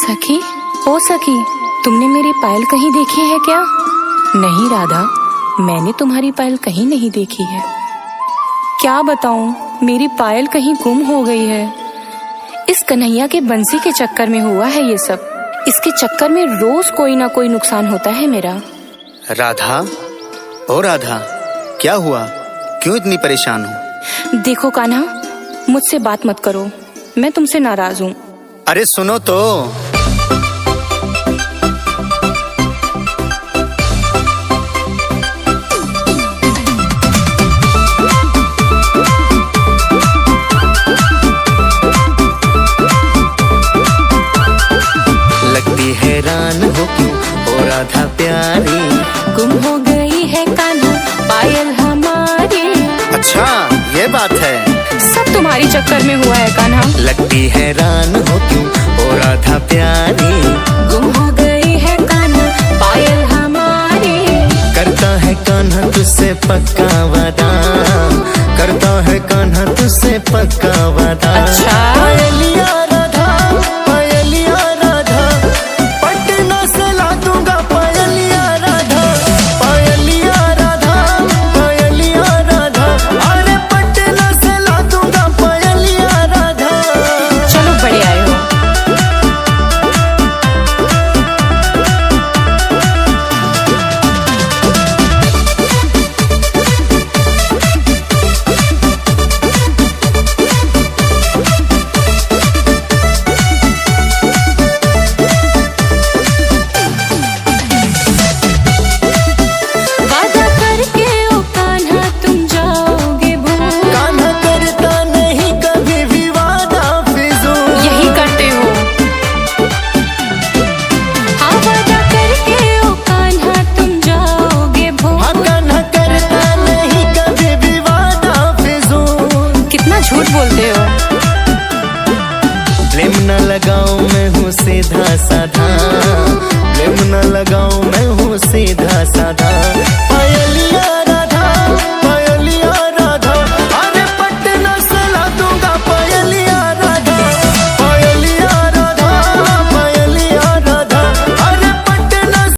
सखी, ओ सखी, तुमने मेरी पायल कहीं देखी है क्या? नहीं राधा, मैंने तुम्हारी पायल कहीं नहीं देखी है। क्या बताऊं, मेरी पायल कहीं गुम हो गई है। इस कन्हैया के बंसी के चक्कर में हुआ है ये सब। इसके चक्कर में रोज कोई ना कोई नुकसान होता है मेरा। राधा, ओ राधा, क्या हुआ? क्यों इतनी परेशान हो? देखो कान्हा, मुझसे बात मत करो, मैं तुमसे नाराज हूँ। अरे सुनो तो। लगती हैरान हो क्यों ओ राधा प्यारी, गुम हो गई है कान्हा पायल हमारी। अच्छा ये बात है, सब तुम्हारी चक्कर में हुआ है कान्हा। लगती हैरान हो क्यों ओ राधा प्यारी, गुम हो गई है कान्हा पायल हमारी। करता है कान्हा तुझसे पक्का वादा, करता है कान्हा तुझसे पक्का वादा। अच्छा? पायलिया राधा, पायलिया राधा, पटना से ला दूंगा पायलिया राधा, पायलिया राधा, पायलिया राधा, अरे पटना से ला दूंगा पायलिया राधा। चलो बड़े आए हो। वादा करके ओ कान्हा तुम जाओगे भूल। कान्हा करता नहीं कभी भी वादा फिजूल। यही करते हो। हाँ वादा करके ओ कान्हा तुम जाओगे भूल। हाँ कान्हा करता नहीं कभी भी वादा फिजूल। कितना झूठ बोलते हो। ब्लेम न लगाओ मैं हूँ सीधा साधा, ब्लेम न लगाओ मैं हूँ सीधा साधा।